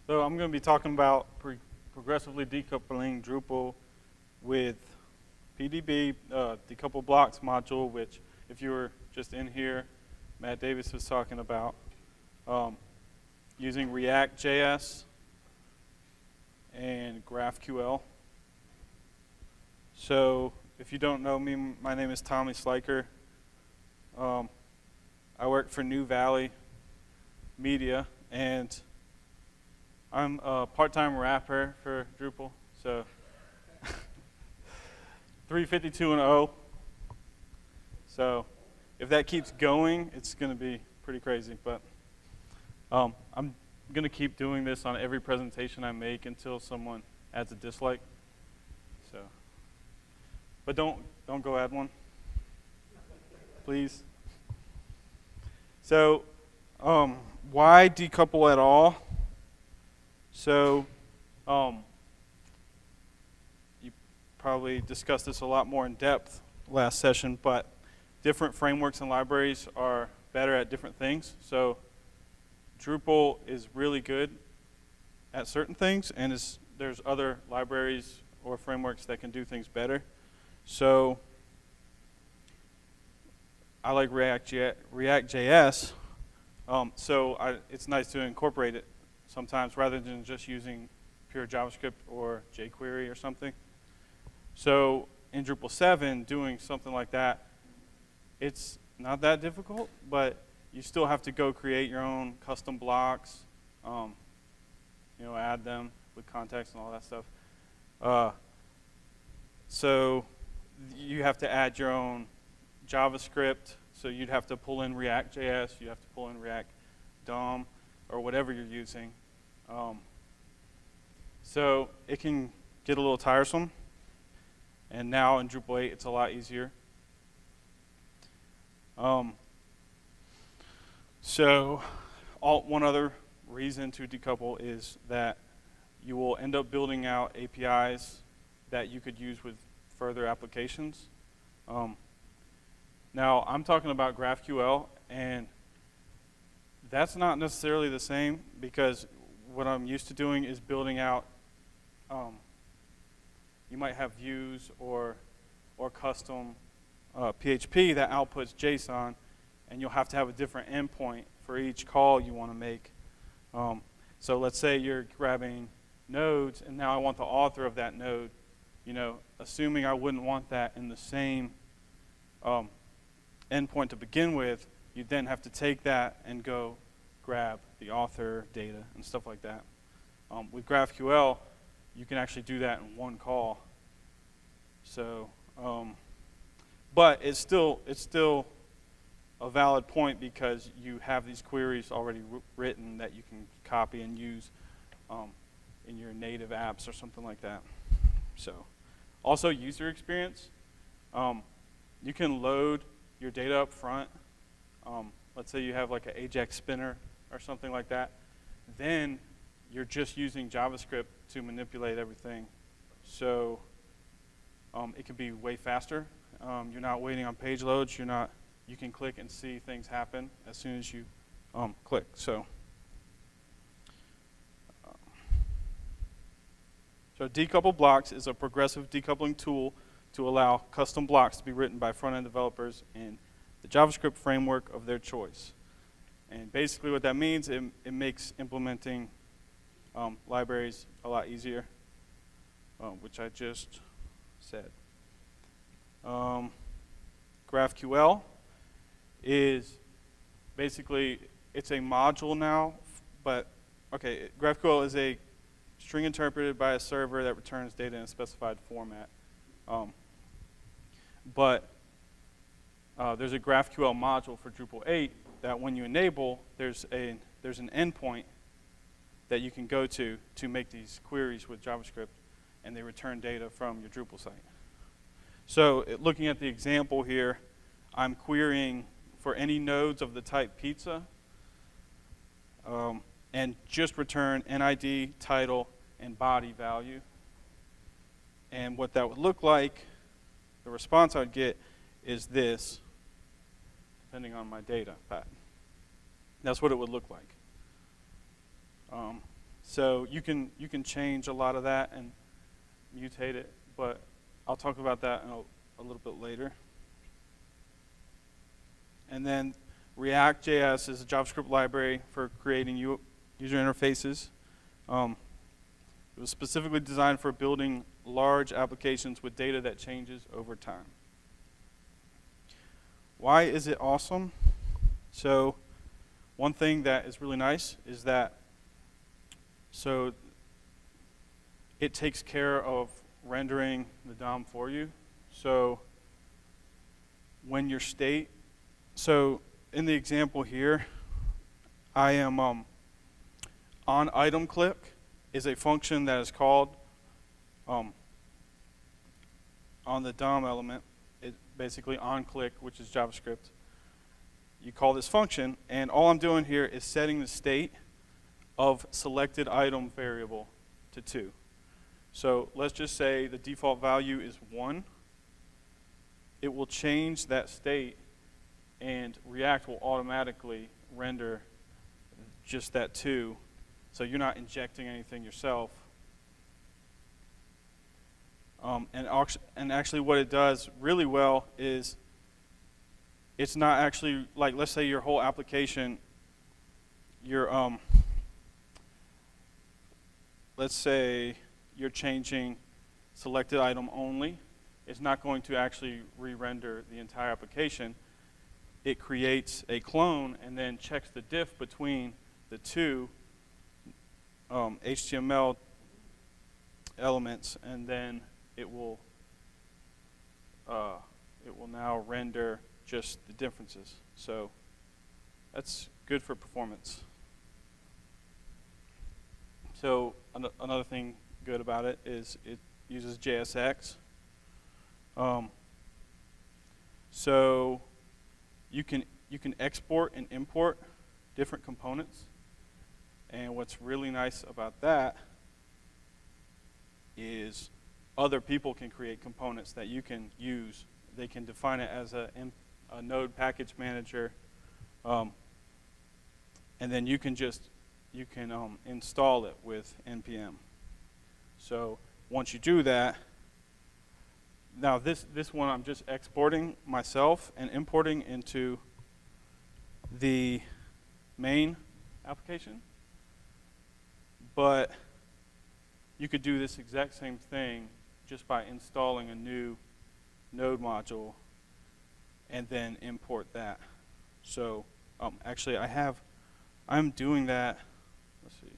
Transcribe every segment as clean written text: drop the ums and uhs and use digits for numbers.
So I'm going to be talking about progressively decoupling Drupal with PDB, Decouple Blocks module, which if you were just in here, Matt Davis was talking about, using ReactJS and GraphQL. So if you don't know me, my name is Tommy Sliker. I work for New Valley Media, and I'm a part-time rapper for Drupal, so 352 and 0. So if that keeps going, it's going to be pretty crazy. But I'm going to keep doing this on every presentation I make until someone adds a dislike. So, but don't go add one, please. So why decouple at all? So you probably discussed this a lot more in depth last session, but different frameworks and libraries are better at different things. So Drupal is really good at certain things, and there's other libraries or frameworks that can do things better. So I like ReactJS, so it's nice to incorporate it sometimes rather than just using pure JavaScript or jQuery or something. So in Drupal 7, doing something like that, it's not that difficult, but you still have to go create your own custom blocks, add them with context and all that stuff. So you have to add your own JavaScript, so you'd have to pull in ReactJS, you have to pull in React DOM, or whatever you're using. So it can get a little tiresome, and now in Drupal 8 it's a lot easier. One other reason to decouple is that you will end up building out APIs that you could use with further applications. Now I'm talking about GraphQL, and that's not necessarily the same, because what I'm used to doing is building out, you might have views or custom PHP that outputs JSON, and you'll have to have a different endpoint for each call you want to make. So let's say you're grabbing nodes, and now I want the author of that node. Assuming I wouldn't want that in the same endpoint to begin with, you then have to take that and go grab the author data and stuff like that. With GraphQL, you can actually do that in one call. So, but it's still a valid point, because you have these queries already written that you can copy and use in your native apps or something like that. So, also user experience. You can load your data up front. Let's say you have like an Ajax spinner or something like that. Then you're just using JavaScript to manipulate everything. So it can be way faster. You're not waiting on page loads. You can click and see things happen as soon as you click. So Decouple Blocks is a progressive decoupling tool to allow custom blocks to be written by front-end developers in the JavaScript framework of their choice. And basically what that means, it makes implementing libraries a lot easier, which I just said. GraphQL is basically, it's a module now, but okay, GraphQL is a string interpreted by a server that returns data in a specified format. But there's a GraphQL module for Drupal 8 that when you enable, there's an endpoint that you can go to make these queries with JavaScript, and they return data from your Drupal site. So looking at the example here, I'm querying for any nodes of the type pizza, and just return NID, title, and body value. And what that would look like, the response I would get is this, depending on my data pattern. That's what it would look like. So you can change a lot of that and mutate it, but I'll talk about that in a little bit later. And then ReactJS is a JavaScript library for creating user interfaces. It was specifically designed for building large applications with data that changes over time. Why is it awesome? So one thing that is really nice is that it takes care of rendering the DOM for you. So when your state, so in the example here, I am on item click is a function that is called on the DOM element. It basically on click, which is JavaScript. You call this function, and all I'm doing here is setting the state of selected item variable to 2. So let's just say the default value is 1. It will change that state, and React will automatically render just that 2. So you're not injecting anything yourself. And actually what it does really well is it's not actually, like, let's say your whole application, let's say you're changing selected item only. It's not going to actually re-render the entire application. It creates a clone and then checks the diff between the two HTML elements, and then it will now render just the differences. So that's good for performance. So another thing good about it is it uses JSX. So you can export and import different components. And what's really nice about that is other people can create components that you can use. They can define it as a node package manager, and then you can install it with npm. So once you do that, now this one I'm just exporting myself and importing into the main application. But you could do this exact same thing just by installing a new node module and then import that. So actually I'm doing that. Let's see.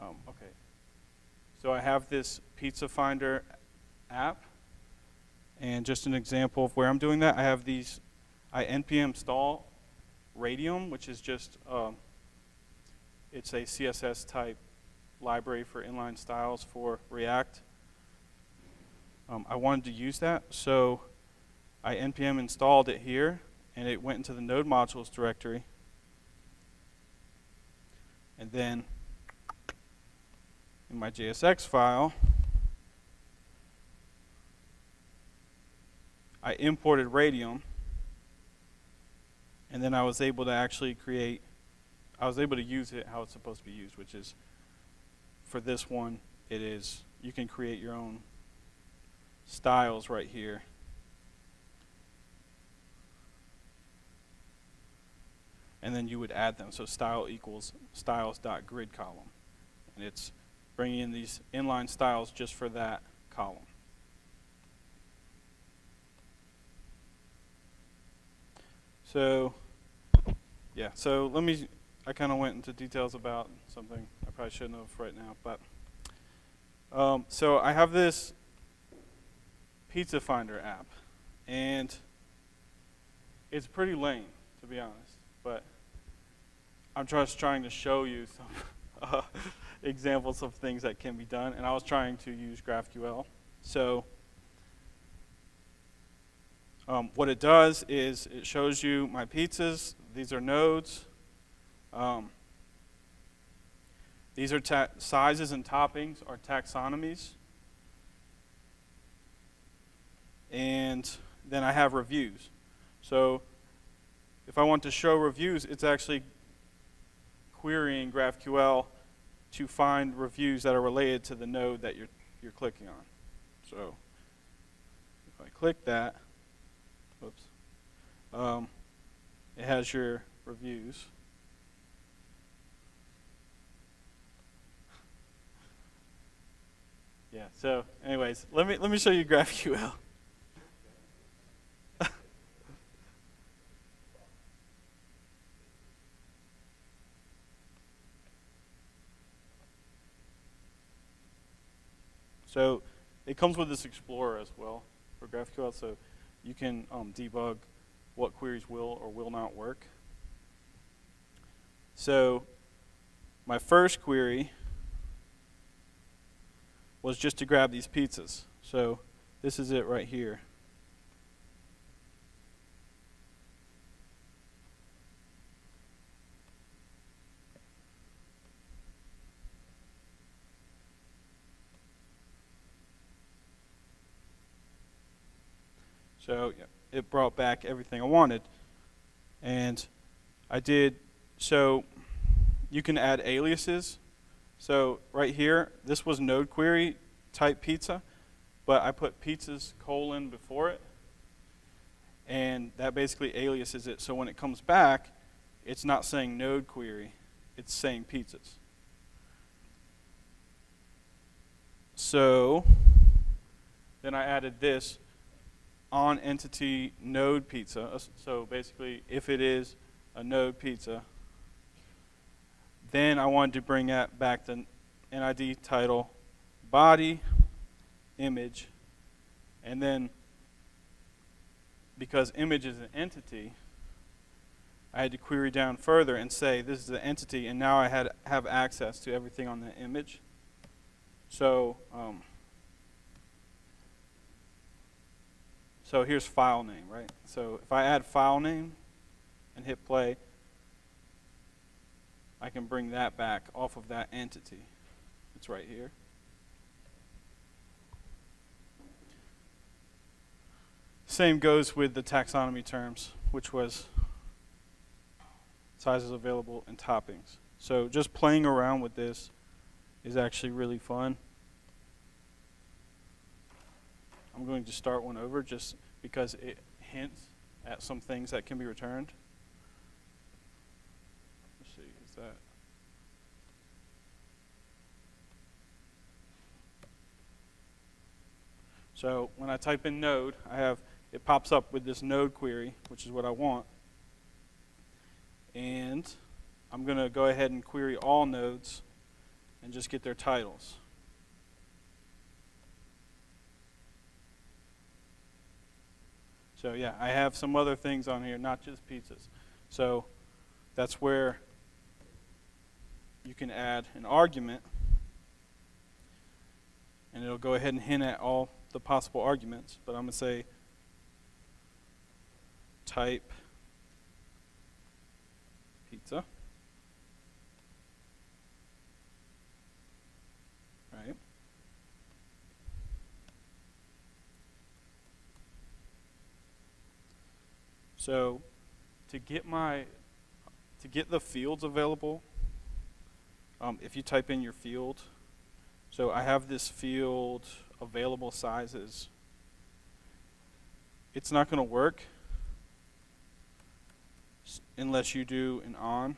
Okay. So I have this Pizza Finder app, and just an example of where I'm doing that, I have these, I npm install Radium, which is just, it's a CSS type library for inline styles for React. I wanted to use that, so I npm installed it here, and it went into the node modules directory. And then in my JSX file, I imported Radium, and then I was able to actually use it how it's supposed to be used, which is, for this one, it is, you can create your own styles right here. And then you would add them. So style equals styles.grid column. And it's bringing in these inline styles just for that column. So, yeah, so I kind of went into details about something I probably shouldn't have right now. But so I have this Pizza Finder app, and it's pretty lame, to be honest. But I'm just trying to show you some examples of things that can be done, and I was trying to use GraphQL. So what it does is it shows you my pizzas. These are nodes. These are sizes and toppings are taxonomies. And then I have reviews. So if I want to show reviews, it's actually querying GraphQL to find reviews that are related to the node that you're clicking on. So if I click that, whoops, it has your reviews. Yeah, so anyways, let me show you GraphQL. So it comes with this Explorer as well for GraphQL, so you can debug what queries will or will not work. So my first query was just to grab these pizzas. So this is it right here. So yeah, it brought back everything I wanted. And I did, so you can add aliases. So right here, this was node query type pizza, but I put pizzas : before it. And that basically aliases it. So when it comes back, it's not saying node query, it's saying pizzas. So then I added this on entity node pizza. So basically, if it is a node pizza, then I wanted to bring back the NID title, body, image, and then because image is an entity, I had to query down further and say this is the entity, and now I have access to everything on the image. So so here's file name, right? So if I add file name and hit play, I can bring that back off of that entity. It's right here. Same goes with the taxonomy terms, which was sizes available and toppings. So just playing around with this is actually really fun. I'm going to start one over just because it hints at some things that can be returned. Let's see, is that? So when I type in node, it pops up with this node query, which is what I want. And I'm going to go ahead and query all nodes and just get their titles. So yeah, I have some other things on here, not just pizzas. So that's where you can add an argument, and it'll go ahead and hint at all the possible arguments. But I'm going to say type pizza. Right. So to get the fields available, if you type in your field, so I have this field available sizes. It's not going to work unless you do an on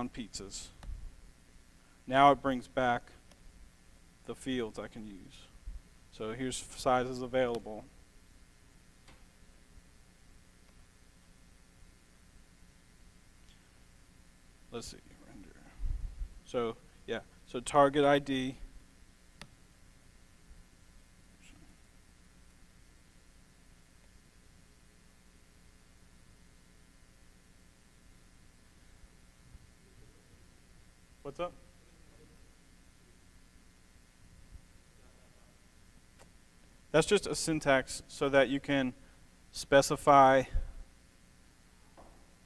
pizzas. Now it brings back the fields I can use. So here's sizes available. Let's see, render. So yeah, so target ID. What's up? That's just a syntax so that you can specify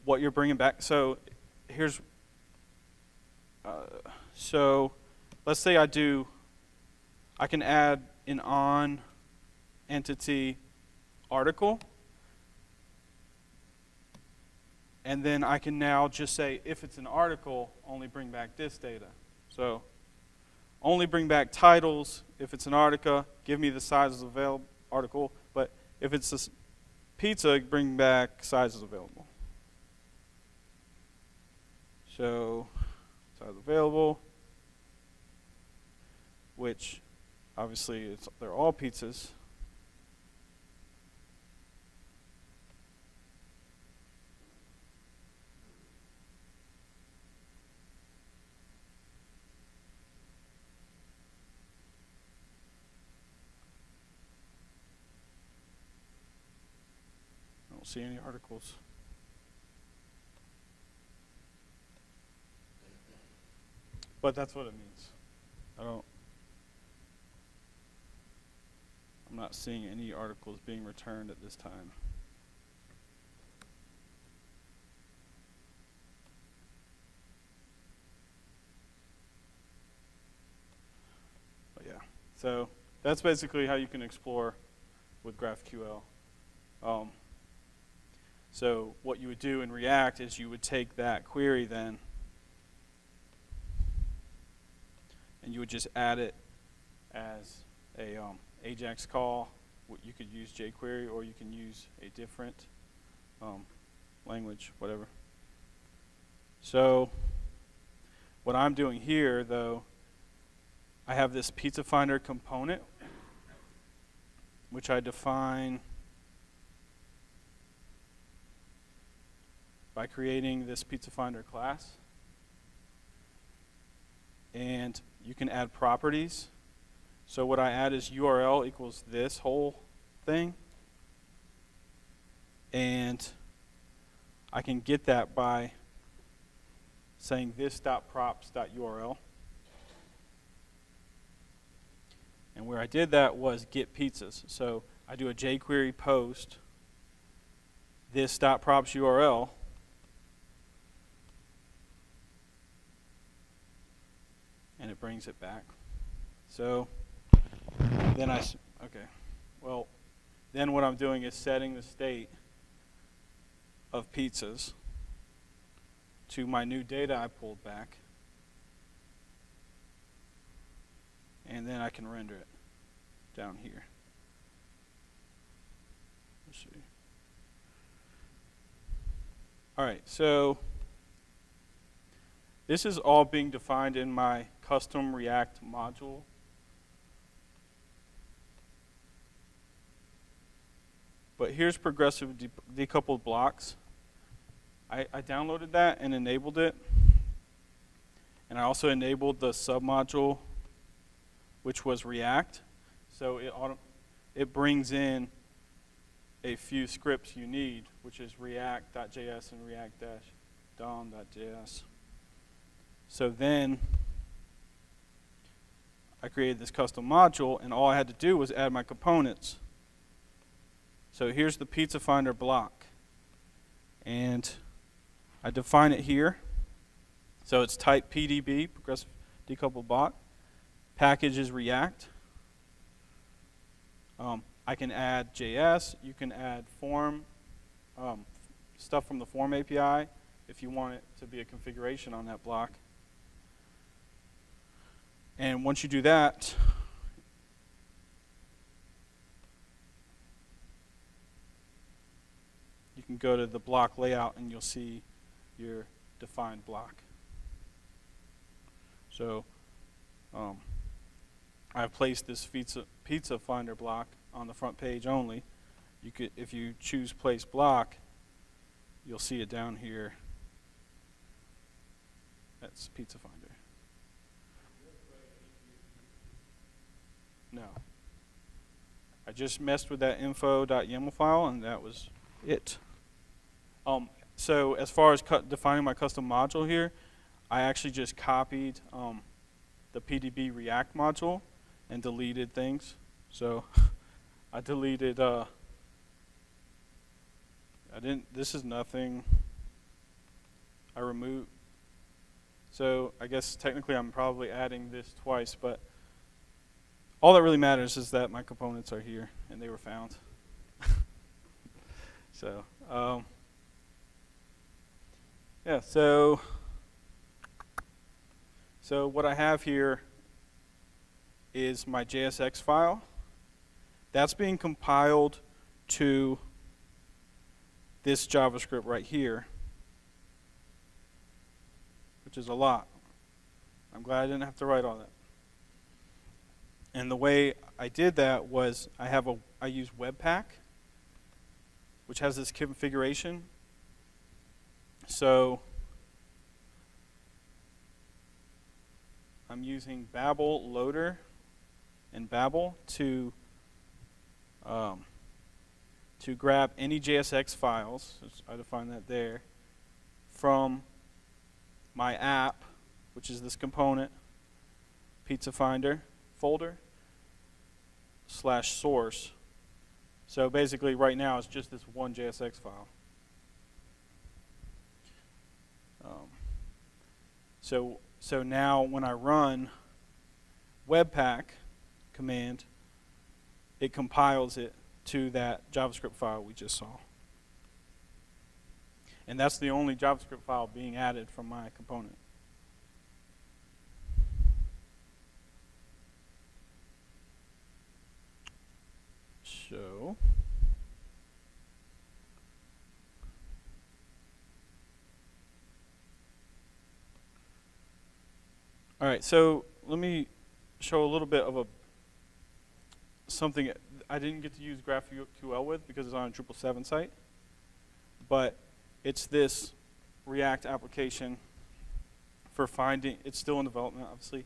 what you're bringing back. So here's, so let's say I can add an on entity article. And then I can now just say, if it's an article, only bring back this data. So only bring back titles. If it's an article, give me the sizes available article. But if it's a pizza, bring back sizes available. So size available, which obviously they're all pizzas. I don't see any articles. But that's what it means. I'm not seeing any articles being returned at this time. But yeah, so that's basically how you can explore with GraphQL. So what you would do in React is you would take that query then, and you would just add it as a AJAX call. You could use jQuery, or you can use a different language, whatever. So what I'm doing here, though, I have this pizza finder component, which I define by creating this pizza finder class. And you can add properties. So what I add is URL equals this whole thing. And I can get that by saying this.props.url. And where I did that was get pizzas. So I do a jQuery post this.props.url. And it brings it back. So then then what I'm doing is setting the state of pizzas to my new data I pulled back. And then I can render it down here. Let's see. All right, so this is all being defined in my custom React module. But here's progressive decoupled blocks. I downloaded that and enabled it. And I also enabled the submodule, which was React. So it brings in a few scripts you need, which is react.js and react-dom.js. So then I created this custom module, and all I had to do was add my components. So here's the pizza finder block. And I define it here. So it's type PDB, progressive decoupled block. Package is React. I can add JS. You can add form, stuff from the form API if you want it to be a configuration on that block. And once you do that, you can go to the block layout and you'll see your defined block. So I've placed this pizza finder block on the front page only. You could, if you choose place block, you'll see it down here. That's pizza finder. No. I just messed with that info.yaml file, and that was it. So as far as defining my custom module here, I actually just copied the PDB React module and deleted things. So I deleted, this is nothing. I removed, so I guess technically I'm probably adding this twice, but all that really matters is that my components are here and they were found. So, Yeah, so what I have here is my JSX file. That's being compiled to this JavaScript right here, which is a lot. I'm glad I didn't have to write all that. And the way I did that was I use Webpack, which has this configuration. So I'm using Babel loader and Babel to grab any JSX files, I define that there, from my app, which is this component, Pizza Finder folder, /source. So basically right now it's just this one JSX file. So now when I run Webpack command, it compiles it to that JavaScript file we just saw. And that's the only JavaScript file being added from my component. So all right, so let me show a little bit of something I didn't get to use GraphQL with because it's on a Drupal 7 site, but it's this React application for finding, it's still in development obviously,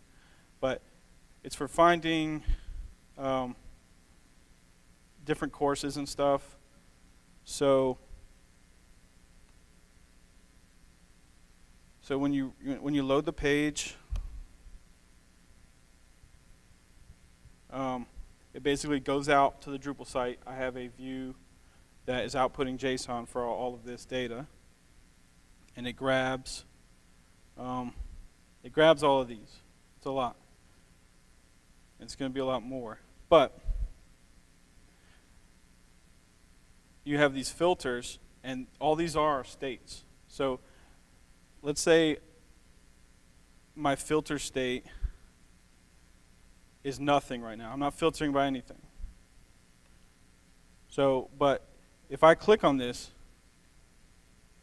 but it's for finding different courses and stuff. So when you load the page, it basically goes out to the Drupal site. I have a view that is outputting JSON for all of this data, and it grabs all of these. It's a lot. It's going to be a lot more, but you have these filters, and all these are states. So let's say my filter state is nothing right now. I'm not filtering by anything. So, but if I click on this,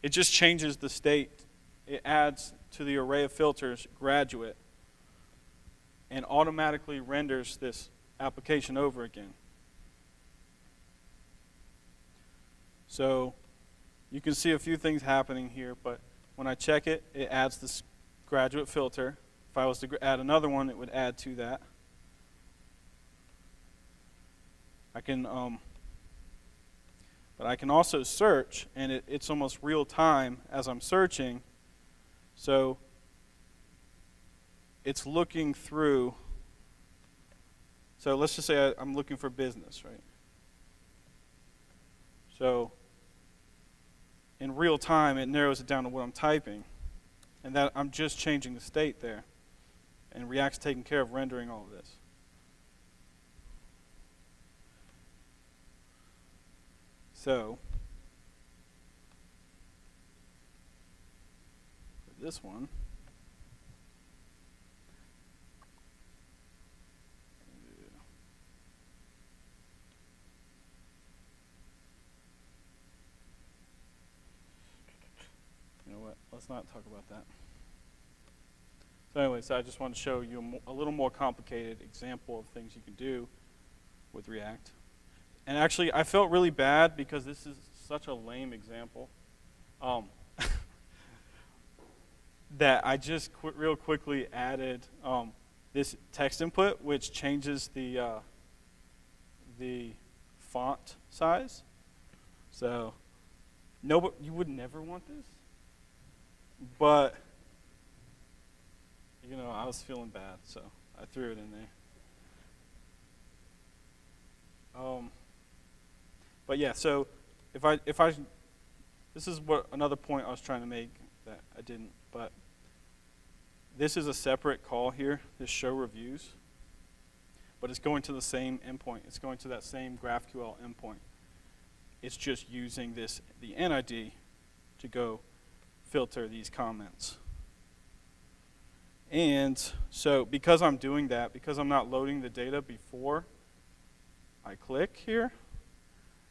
it just changes the state. It adds to the array of filters graduate and automatically renders this application over again. So you can see a few things happening here, but when I check it, it adds this graduate filter. If I was to add another one, it would add to that. But I can also search, and it's almost real time as I'm searching. So it's looking through. So let's just say I'm looking for business, right? So in real time, it narrows it down to what I'm typing, and that I'm just changing the state there, and React's taking care of rendering all of this. So for this one, you know what? Let's not talk about that. So anyways, I just want to show you a little more complicated example of things you can do with React. And actually, I felt really bad because this is such a lame example that I just real quickly added this text input, which changes the font size. So you would never want this, but you know, I was feeling bad, so I threw it in there. But yeah, so if I this is what another point I was trying to make that I didn't, but this is a separate call here, this show reviews, but it's going to the same endpoint. It's going to that same GraphQL endpoint. It's just using the NID to go filter these comments. And so because I'm doing that, because I'm not loading the data before I click here,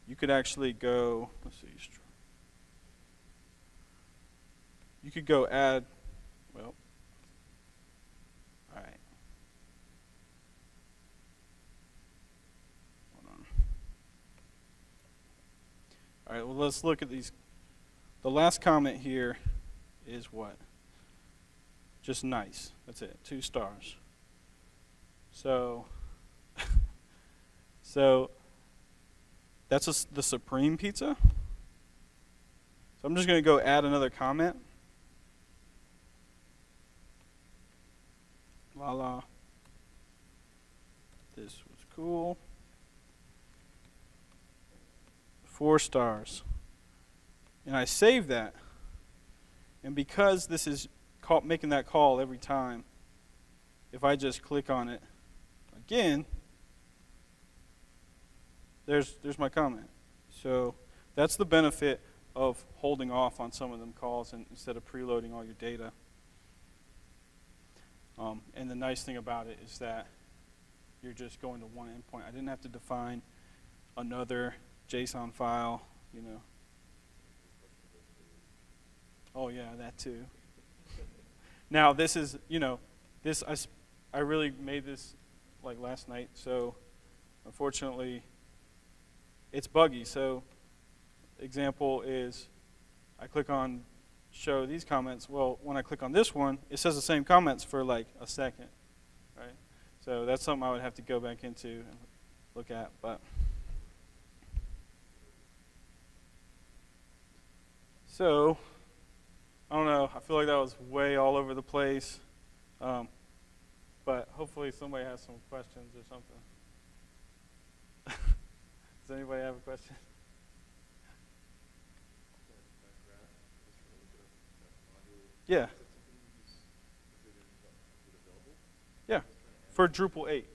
you could actually go, let's see, you could go add, well, all right. Hold on. All right, well, let's look at these. The last comment here is what? Just nice. That's it. 2 stars. So, so that's the Supreme Pizza. So I'm just going to go add another comment. Voila. This was cool. 4 stars. And I save that. And because this is making that call every time, if I just click on it again, there's my comment. So that's the benefit of holding off on some of them calls instead of preloading all your data. And the nice thing about it is that you're just going to one endpoint. I didn't have to define another JSON file, you know. Oh yeah, that too. Now this is, you know, this I really made this like last night, so unfortunately it's buggy. So example is I click on show these comments. Well, when I click on this one, it says the same comments for like a second, right? So that's something I would have to go back into and look at, but. So, I don't know, I feel like that was way all over the place, but hopefully somebody has some questions or something. Does anybody have a question? Yeah. Yeah, for Drupal 8.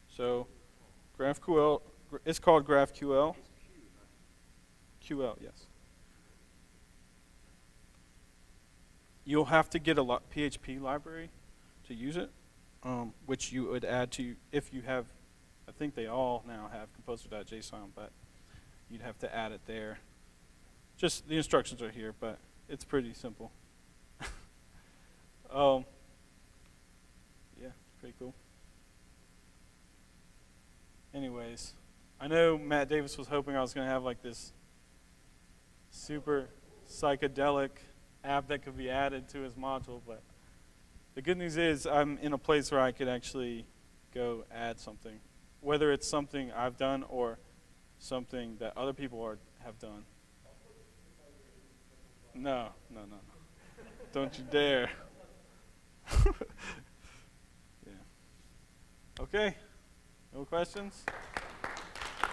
So, GraphQL, it's called GraphQL. QL, yes. You'll have to get a PHP library to use it, which you would add to if you have. I think they all now have composer.json, but you'd have to add it there. Just the instructions are here, but it's pretty simple. Yeah, pretty cool. Anyways, I know Matt Davis was hoping I was going to have like this super psychedelic app that could be added to his module, but the good news is I'm in a place where I could actually go add something, whether it's something I've done or something that other people have done. No. Don't you dare. Yeah. Okay, no questions?